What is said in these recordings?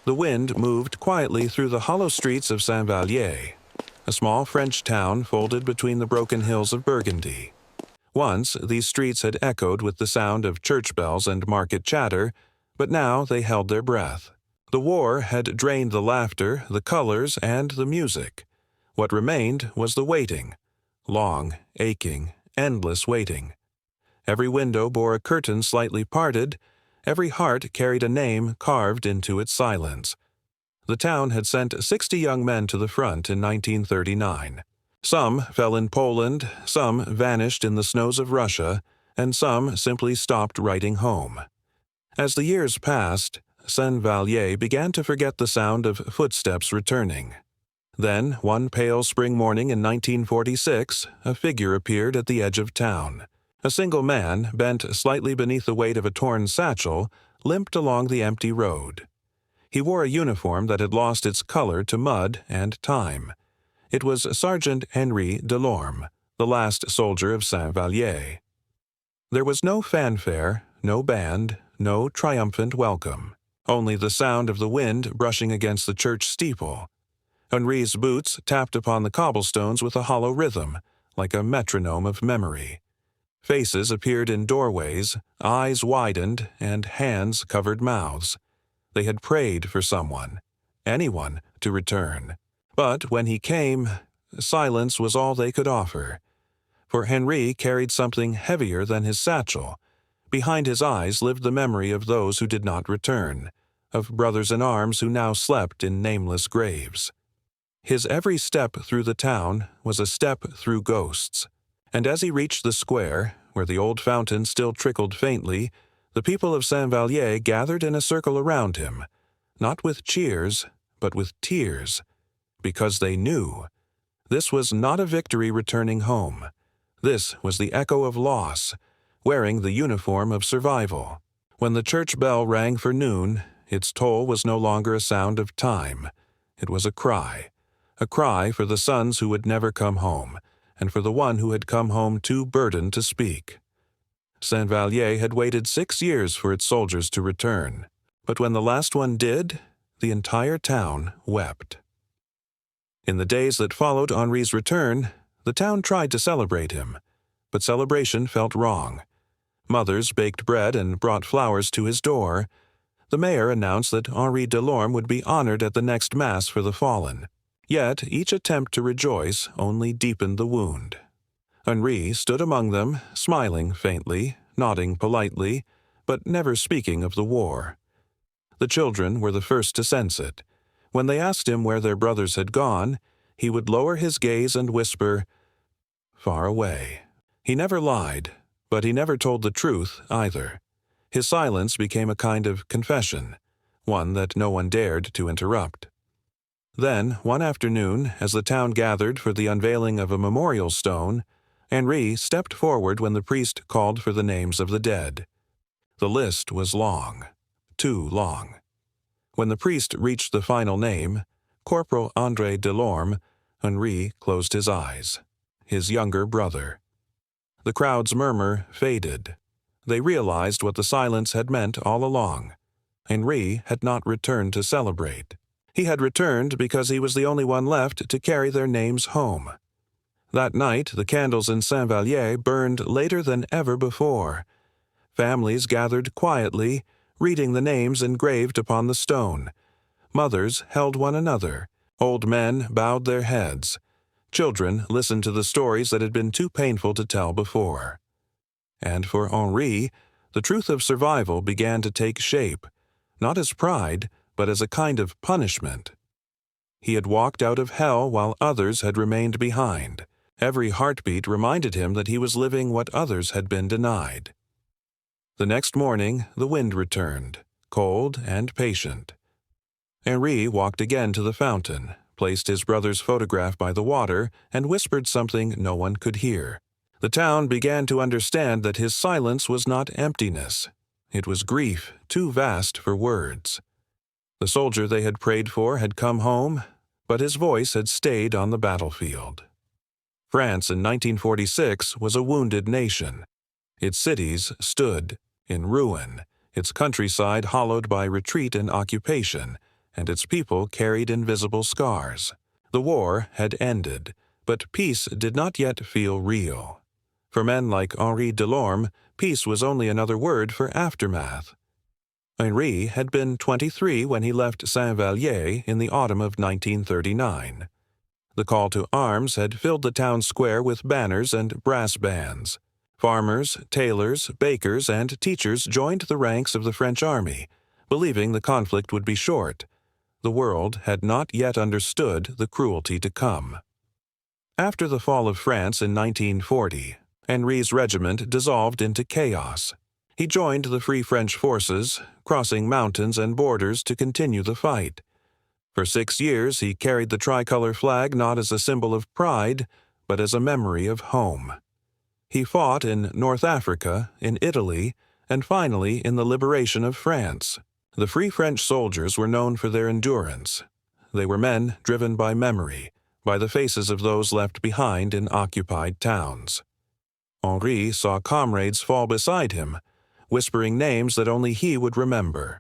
The wind moved quietly through the hollow streets of Saint-Vallier, a small French town folded between the broken hills of Burgundy. Once, these streets had echoed with the sound of church bells and market chatter, but now they held their breath. The war had drained the laughter, the colors, and the music. What remained was the waiting. Long, aching, endless waiting. Every window bore a curtain slightly parted. Every heart carried a name carved into its silence. The town had sent 60 young men to the front in 1939. Some fell in Poland, some vanished in the snows of Russia, and some simply stopped writing home. As the years passed, Saint-Vallier began to forget the sound of footsteps returning. Then, one pale spring morning in 1946, a figure appeared at the edge of town. A single man, bent slightly beneath the weight of a torn satchel, limped along the empty road. He wore a uniform that had lost its color to mud and time. It was Sergeant Henri Delorme, the last soldier of Saint-Vallier. There was no fanfare, no band, no triumphant welcome. Only the sound of the wind brushing against the church steeple. Henri's boots tapped upon the cobblestones with a hollow rhythm, like a metronome of memory. Faces appeared in doorways, eyes widened, and hands covered mouths. They had prayed for someone, anyone, to return. But when he came, silence was all they could offer. For Henri carried something heavier than his satchel. Behind his eyes lived the memory of those who did not return, of brothers in arms who now slept in nameless graves. His every step through the town was a step through ghosts. And as he reached the square, where the old fountain still trickled faintly, the people of Saint-Vallier gathered in a circle around him, not with cheers, but with tears, because they knew. This was not a victory returning home. This was the echo of loss, wearing the uniform of survival. When the church bell rang for noon, its toll was no longer a sound of time. It was a cry for the sons who would never come home, and for the one who had come home too burdened to speak. Saint-Vallier had waited 6 years for its soldiers to return, but when the last one did, the entire town wept. In the days that followed Henri's return, the town tried to celebrate him, but celebration felt wrong. Mothers baked bread and brought flowers to his door. The mayor announced that Henri Delorme would be honored at the next Mass for the fallen. Yet each attempt to rejoice only deepened the wound. Henri stood among them, smiling faintly, nodding politely, but never speaking of the war. The children were the first to sense it. When they asked him where their brothers had gone, he would lower his gaze and whisper, "Far away." He never lied, but he never told the truth either. His silence became a kind of confession, one that no one dared to interrupt. Then, one afternoon, as the town gathered for the unveiling of a memorial stone, Henri stepped forward when the priest called for the names of the dead. The list was long, too long. When the priest reached the final name, Corporal Henri Delorme, Henri closed his eyes. His younger brother. The crowd's murmur faded. They realized what the silence had meant all along. Henri had not returned to celebrate. He had returned because he was the only one left to carry their names home. That night, the candles in Saint-Vallier burned later than ever before. Families gathered quietly, reading the names engraved upon the stone. Mothers held one another. Old men bowed their heads. Children listened to the stories that had been too painful to tell before. And for Henri, the truth of survival began to take shape, not as pride, but as a kind of punishment. He had walked out of hell while others had remained behind. Every heartbeat reminded him that he was living what others had been denied. The next morning, the wind returned, cold and patient. Henri walked again to the fountain, placed his brother's photograph by the water, and whispered something no one could hear. The town began to understand that his silence was not emptiness. It was grief too vast for words. The soldier they had prayed for had come home, but his voice had stayed on the battlefield. France in 1946 was a wounded nation. Its cities stood in ruin, its countryside hollowed by retreat and occupation, and its people carried invisible scars. The war had ended, but peace did not yet feel real. For men like Henri Delorme, peace was only another word for aftermath. Henri had been 23 when he left Saint-Vallier in the autumn of 1939. The call to arms had filled the town square with banners and brass bands. Farmers, tailors, bakers, and teachers joined the ranks of the French army, believing the conflict would be short. The world had not yet understood the cruelty to come. After the fall of France in 1940, Henri's regiment dissolved into chaos. He joined the Free French forces, crossing mountains and borders to continue the fight. For 6 years he carried the tricolor flag not as a symbol of pride, but as a memory of home. He fought in North Africa, in Italy, and finally in the liberation of France. The Free French soldiers were known for their endurance. They were men driven by memory, by the faces of those left behind in occupied towns. Henri saw comrades fall beside him, whispering names that only he would remember.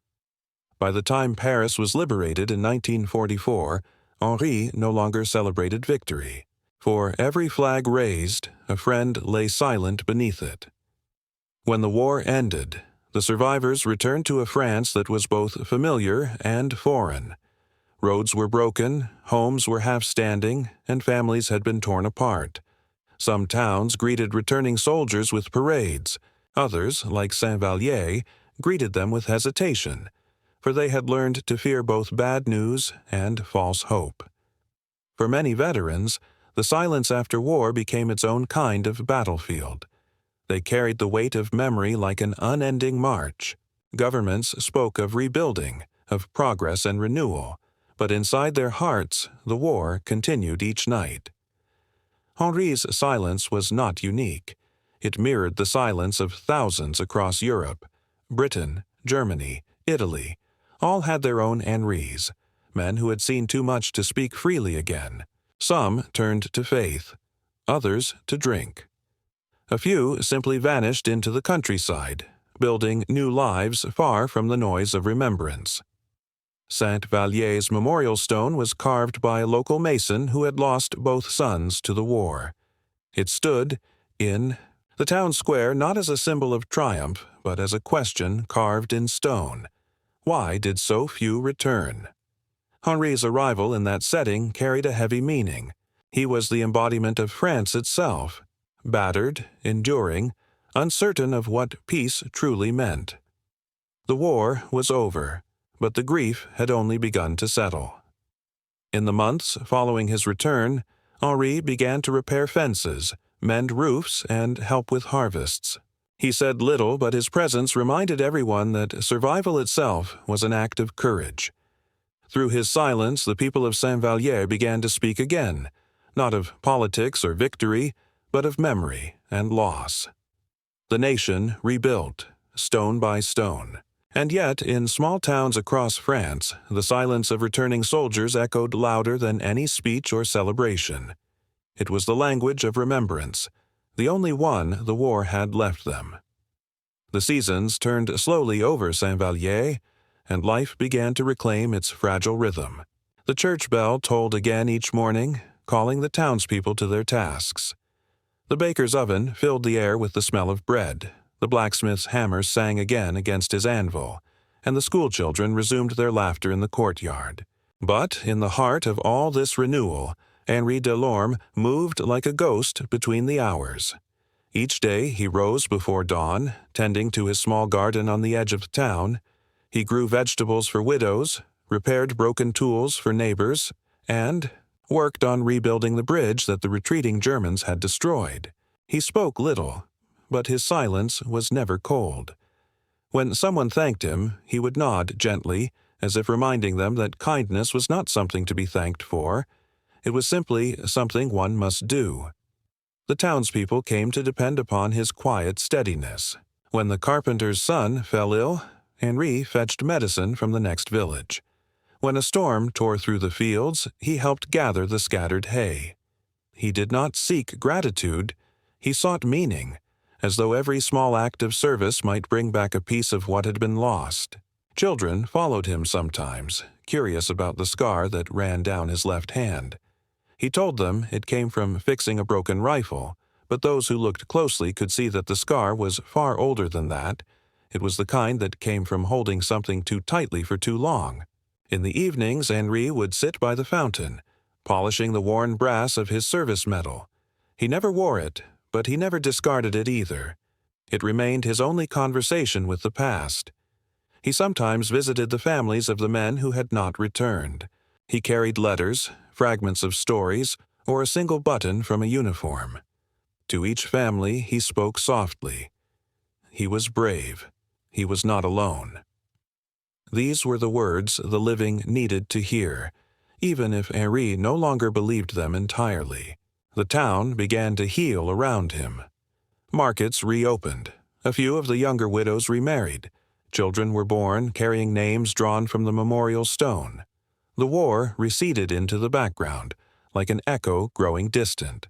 By the time Paris was liberated in 1944, Henri no longer celebrated victory. For every flag raised, a friend lay silent beneath it. When the war ended, the survivors returned to a France that was both familiar and foreign. Roads were broken, homes were half-standing, and families had been torn apart. Some towns greeted returning soldiers with parades. Others, like Saint-Vallier, greeted them with hesitation, for they had learned to fear both bad news and false hope. For many veterans, the silence after war became its own kind of battlefield. They carried the weight of memory like an unending march. Governments spoke of rebuilding, of progress and renewal, but inside their hearts, the war continued each night. Henri's silence was not unique. It mirrored the silence of thousands across Europe. Britain, Germany, Italy, all had their own Henris, men who had seen too much to speak freely again. Some turned to faith, others to drink. A few simply vanished into the countryside, building new lives far from the noise of remembrance. Saint-Vallier's memorial stone was carved by a local mason who had lost both sons to the war. It stood in the town square not as a symbol of triumph, but as a question carved in stone. Why did so few return? Henri's arrival in that setting carried a heavy meaning. He was the embodiment of France itself, battered, enduring, uncertain of what peace truly meant. The war was over, but the grief had only begun to settle. In the months following his return, Henri began to repair fences, mend roofs, and help with harvests. He said little, but his presence reminded everyone that survival itself was an act of courage. Through his silence, the people of Saint-Vallier began to speak again, not of politics or victory, but of memory and loss. The nation rebuilt, stone by stone. And yet, in small towns across France, the silence of returning soldiers echoed louder than any speech or celebration. It was the language of remembrance, the only one the war had left them. The seasons turned slowly over Saint-Vallier, and life began to reclaim its fragile rhythm. The church bell tolled again each morning, calling the townspeople to their tasks. The baker's oven filled the air with the smell of bread. The blacksmith's hammer sang again against his anvil, and the schoolchildren resumed their laughter in the courtyard. But in the heart of all this renewal, Henri Delorme moved like a ghost between the hours. Each day he rose before dawn, tending to his small garden on the edge of the town. He grew vegetables for widows, repaired broken tools for neighbors, and worked on rebuilding the bridge that the retreating Germans had destroyed. He spoke little, but his silence was never cold. When someone thanked him, he would nod gently, as if reminding them that kindness was not something to be thanked for. It was simply something one must do. The townspeople came to depend upon his quiet steadiness. When the carpenter's son fell ill, Henri fetched medicine from the next village. When a storm tore through the fields, he helped gather the scattered hay. He did not seek gratitude, he sought meaning, as though every small act of service might bring back a piece of what had been lost. Children followed him sometimes, curious about the scar that ran down his left hand. He told them it came from fixing a broken rifle, but those who looked closely could see that the scar was far older than that. It was the kind that came from holding something too tightly for too long. In the evenings, Henri would sit by the fountain, polishing the worn brass of his service medal. He never wore it, but he never discarded it either. It remained his only conversation with the past. He sometimes visited the families of the men who had not returned. He carried letters, fragments of stories, or a single button from a uniform. To each family he spoke softly. He was brave. He was not alone. These were the words the living needed to hear, even if Henri no longer believed them entirely. The town began to heal around him. Markets reopened. A few of the younger widows remarried. Children were born carrying names drawn from the memorial stone. The war receded into the background, like an echo growing distant.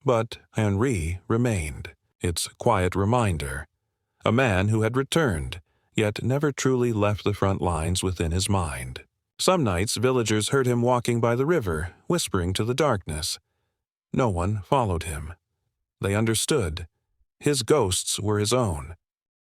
But Henri remained, its quiet reminder. A man who had returned, yet never truly left the front lines within his mind. Some nights villagers heard him walking by the river, whispering to the darkness. No one followed him. They understood. His ghosts were his own.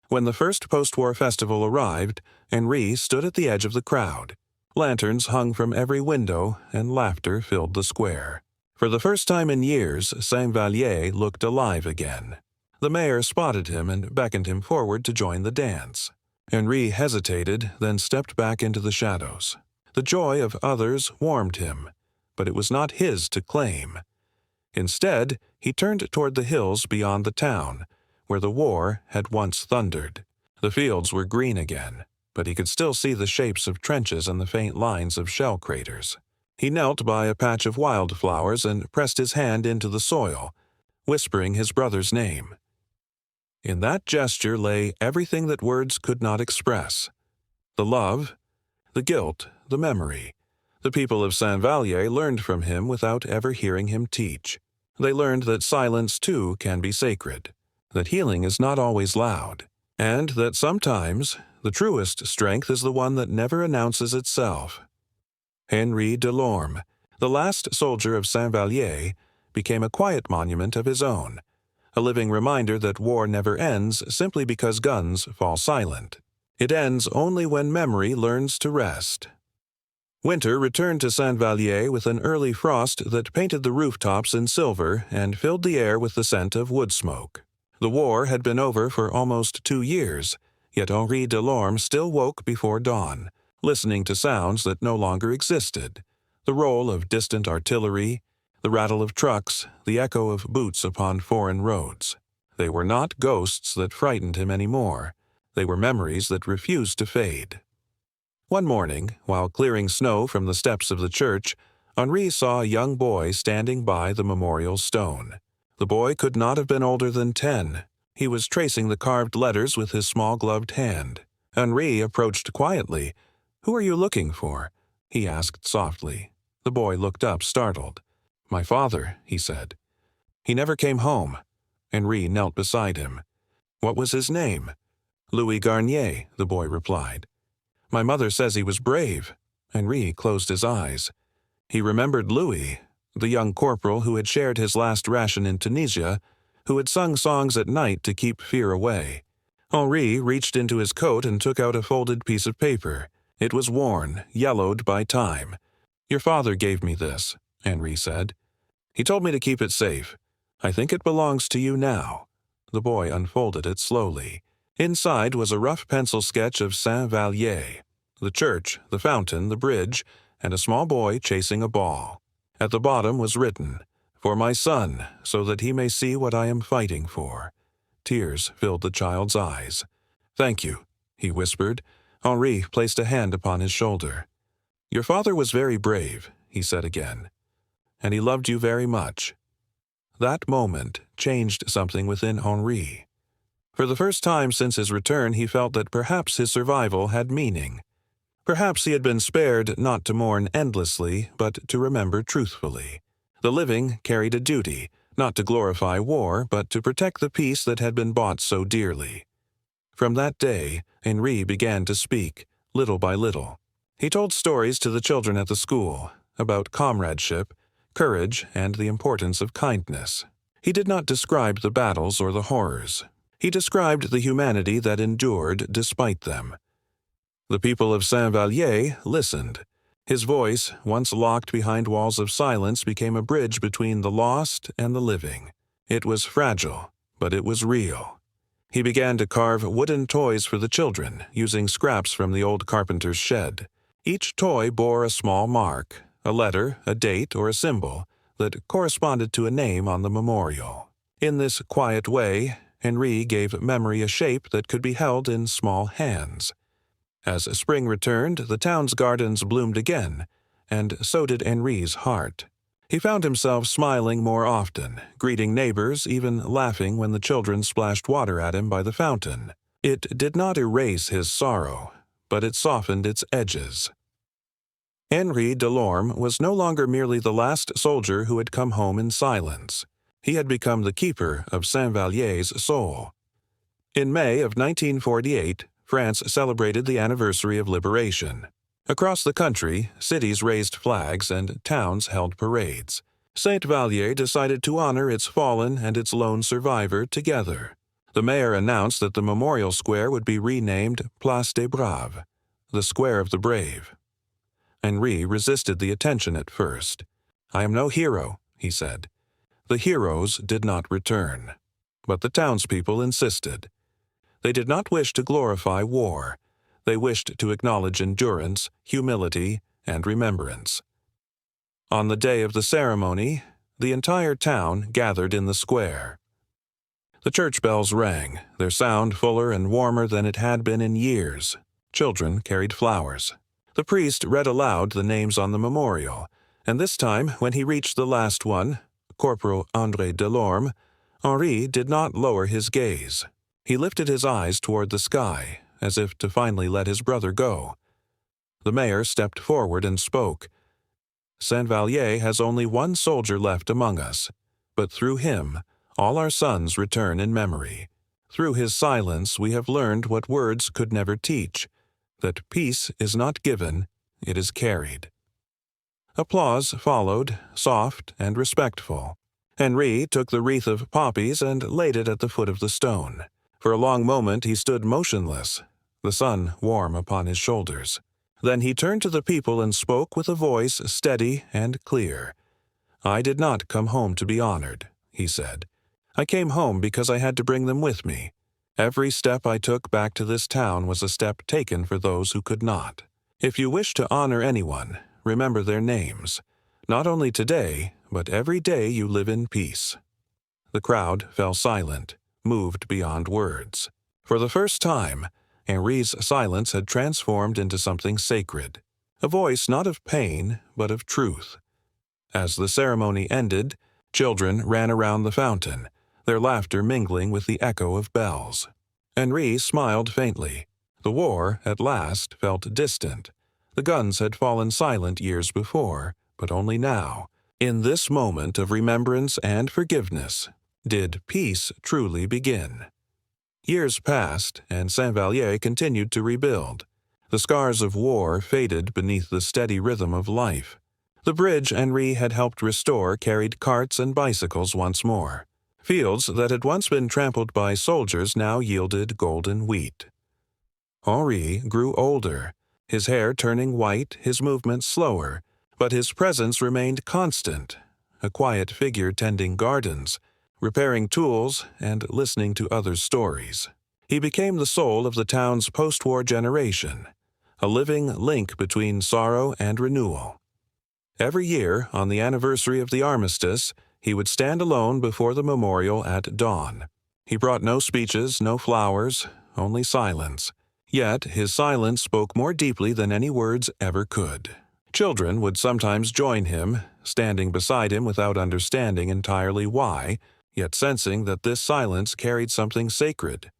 When the first post-war festival arrived, Henri stood at the edge of the crowd. Lanterns hung from every window, and laughter filled the square. For the first time in years, Saint-Vallier looked alive again. The mayor spotted him and beckoned him forward to join the dance. Henri hesitated, then stepped back into the shadows. The joy of others warmed him, but it was not his to claim. Instead, he turned toward the hills beyond the town, where the war had once thundered. The fields were green again, but he could still see the shapes of trenches and the faint lines of shell craters. He knelt by a patch of wildflowers and pressed his hand into the soil, whispering his brother's name. In that gesture lay everything that words could not express. The love, the guilt, the memory. The people of Saint-Vallier learned from him without ever hearing him teach. They learned that silence, too, can be sacred, that healing is not always loud, and that sometimes the truest strength is the one that never announces itself. Henri Delorme, the last soldier of Saint-Vallier, became a quiet monument of his own, a living reminder that war never ends simply because guns fall silent. It ends only when memory learns to rest. Winter returned to Saint-Vallier with an early frost that painted the rooftops in silver and filled the air with the scent of wood smoke. The war had been over for almost 2 years, yet Henri Delorme still woke before dawn, listening to sounds that no longer existed, the roll of distant artillery, the rattle of trucks, the echo of boots upon foreign roads. They were not ghosts that frightened him anymore. They were memories that refused to fade. One morning, while clearing snow from the steps of the church, Henri saw a young boy standing by the memorial stone. The boy could not have been older than 10. He was tracing the carved letters with his small gloved hand. Henri approached quietly. "Who are you looking for?" he asked softly. The boy looked up, startled. "My father," he said. "He never came home." Henri knelt beside him. "What was his name?" "Louis Garnier," the boy replied. "My mother says he was brave." Henri closed his eyes. He remembered Louis, the young corporal who had shared his last ration in Tunisia, who had sung songs at night to keep fear away. Henri reached into his coat and took out a folded piece of paper. It was worn, yellowed by time. "Your father gave me this," Henri said. "He told me to keep it safe. I think it belongs to you now." The boy unfolded it slowly. Inside was a rough pencil sketch of Saint-Vallier, the church, the fountain, the bridge, and a small boy chasing a ball. At the bottom was written, "For my son, so that he may see what I am fighting for." Tears filled the child's eyes. "Thank you," he whispered. Henri placed a hand upon his shoulder. "Your father was very brave," he said again, "and he loved you very much." That moment changed something within Henri. For the first time since his return, he felt that perhaps his survival had meaning. Perhaps he had been spared not to mourn endlessly, but to remember truthfully. The living carried a duty, not to glorify war, but to protect the peace that had been bought so dearly. From that day, Henri began to speak, little by little. He told stories to the children at the school about comradeship, courage, and the importance of kindness. He did not describe the battles or the horrors. He described the humanity that endured despite them. The people of Saint-Vallier listened. His voice, once locked behind walls of silence, became a bridge between the lost and the living. It was fragile, but it was real. He began to carve wooden toys for the children, using scraps from the old carpenter's shed. Each toy bore a small mark, a letter, a date, or a symbol that corresponded to a name on the memorial. In this quiet way, Henri gave memory a shape that could be held in small hands. As spring returned, the town's gardens bloomed again, and so did Henri's heart. He found himself smiling more often, greeting neighbors, even laughing when the children splashed water at him by the fountain. It did not erase his sorrow, but it softened its edges. Henri Delorme was no longer merely the last soldier who had come home in silence. He had become the keeper of Saint-Vallier's soul. In May of 1948, France celebrated the anniversary of liberation. Across the country, cities raised flags and towns held parades. Saint-Vallier decided to honor its fallen and its lone survivor together. The mayor announced that the memorial square would be renamed Place des Braves, the Square of the Brave. Henri resisted the attention at first. "I am no hero," he said. The heroes did not return. But the townspeople insisted. They did not wish to glorify war. They wished to acknowledge endurance, humility, and remembrance. On the day of the ceremony, the entire town gathered in the square. The church bells rang, their sound fuller and warmer than it had been in years. Children carried flowers. The priest read aloud the names on the memorial, and this time, when he reached the last one, Corporal Henri Delorme, Henri did not lower his gaze. He lifted his eyes toward the sky, as if to finally let his brother go. The mayor stepped forward and spoke. "Saint-Vallier has only one soldier left among us, but through him, all our sons return in memory. Through his silence we have learned what words could never teach, that peace is not given, it is carried." Applause followed, soft and respectful. Henri took the wreath of poppies and laid it at the foot of the stone. For a long moment he stood motionless, the sun warm upon his shoulders. Then he turned to the people and spoke with a voice steady and clear. "I did not come home to be honored," he said. "I came home because I had to bring them with me. Every step I took back to this town was a step taken for those who could not. If you wish to honor anyone, remember their names. Not only today, but every day you live in peace." The crowd fell silent, moved beyond words. For the first time, Henri's silence had transformed into something sacred, a voice not of pain, but of truth. As the ceremony ended, children ran around the fountain, their laughter mingling with the echo of bells. Henri smiled faintly. The war, at last, felt distant. The guns had fallen silent years before, but only now, in this moment of remembrance and forgiveness, did peace truly begin. Years passed, and Saint-Vallier continued to rebuild. The scars of war faded beneath the steady rhythm of life. The bridge Henri had helped restore carried carts and bicycles once more. Fields that had once been trampled by soldiers now yielded golden wheat. Henri grew older, his hair turning white, his movements slower, but his presence remained constant, a quiet figure tending gardens, repairing tools, and listening to others' stories. He became the soul of the town's post-war generation, a living link between sorrow and renewal. Every year, on the anniversary of the armistice, he would stand alone before the memorial at dawn. He brought no speeches, no flowers, only silence. Yet his silence spoke more deeply than any words ever could. Children would sometimes join him, standing beside him without understanding entirely why, yet sensing that this silence carried something sacred.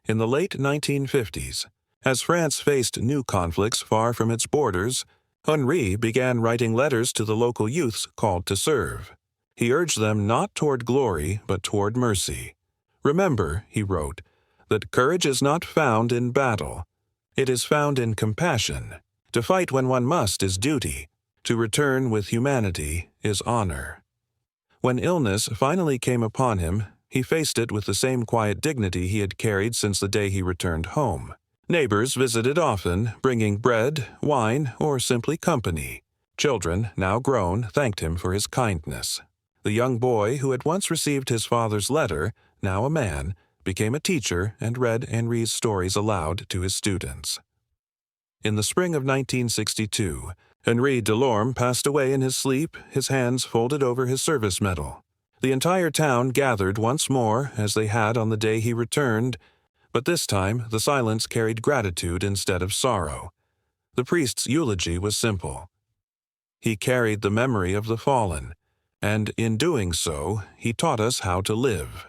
In the late 1950s, as France faced new conflicts far from its borders, Henri began writing letters to the local youths called to serve. He urged them not toward glory, but toward mercy. "Remember," he wrote, "that courage is not found in battle. It is found in compassion. To fight when one must is duty. To return with humanity is honor. When illness finally came upon him, he faced it with the same quiet dignity he had carried since the day he returned home. Neighbors visited often, bringing bread, wine, or simply company. Children, now grown, thanked him for his kindness. The young boy who had once received his father's letter, now a man, became a teacher and read Henri's stories aloud to his students. In the spring of 1962, Henri Delorme passed away in his sleep, his hands folded over his service medal. The entire town gathered once more, as they had on the day he returned, but this time the silence carried gratitude instead of sorrow. The priest's eulogy was simple. He carried the memory of the fallen, and in doing so, he taught us how to live.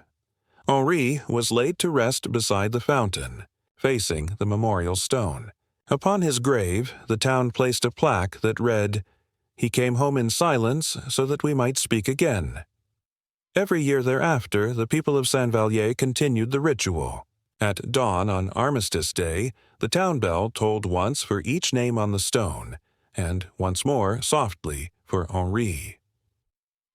Henri was laid to rest beside the fountain, facing the memorial stone. Upon his grave, the town placed a plaque that read, "He came home in silence so that we might speak again." Every year thereafter, the people of Saint-Vallier continued the ritual. At dawn on Armistice Day, the town bell tolled once for each name on the stone, and once more, softly, for Henri.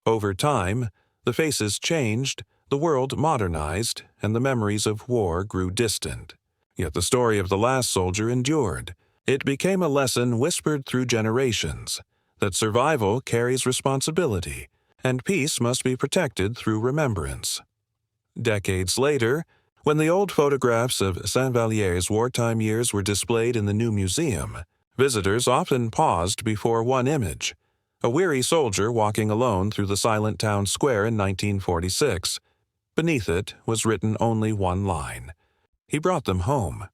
Over time, the faces changed, the world modernized, and the memories of war grew distant. Yet the story of the last soldier endured. It became a lesson whispered through generations, that survival carries responsibility, and peace must be protected through remembrance. Decades later, when the old photographs of Saint-Vallier's wartime years were displayed in the new museum, visitors often paused before one image, a weary soldier walking alone through the silent town square in 1946. Beneath it was written only one line. He brought them home.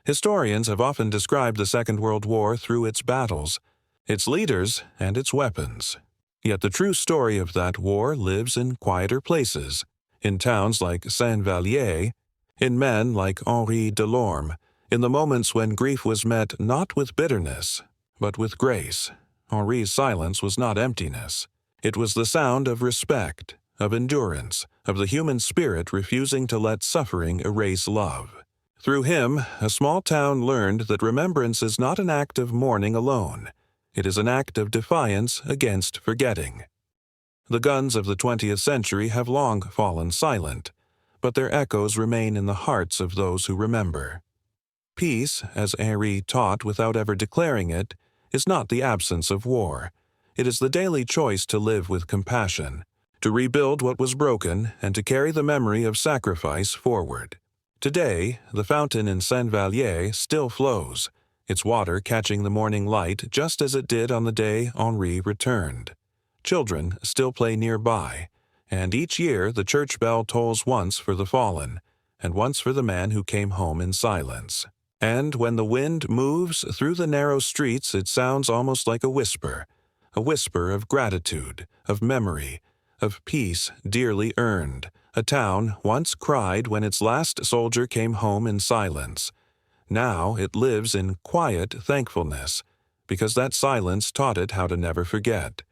Historians have often described the Second World War through its battles, its leaders, and its weapons. Yet the true story of that war lives in quieter places, in towns like Saint-Vallier, in men like Henri Delorme, in the moments when grief was met not with bitterness, but with grace. Henri's silence was not emptiness. It was the sound of respect, of endurance, of the human spirit refusing to let suffering erase love. Through him, a small town learned that remembrance is not an act of mourning alone. It is an act of defiance against forgetting. The guns of the 20th century have long fallen silent, but their echoes remain in the hearts of those who remember. Peace, as Henri taught without ever declaring it, is not the absence of war. It is the daily choice to live with compassion, to rebuild what was broken, and to carry the memory of sacrifice forward. Today, the fountain in Saint-Vallier still flows, its water catching the morning light just as it did on the day Henri returned. Children still play nearby, and each year the church bell tolls once for the fallen, and once for the man who came home in silence. And when the wind moves through the narrow streets, it sounds almost like a whisper of gratitude, of memory, of peace dearly earned. A town once cried when its last soldier came home in silence. Now it lives in quiet thankfulness, because that silence taught it how to never forget.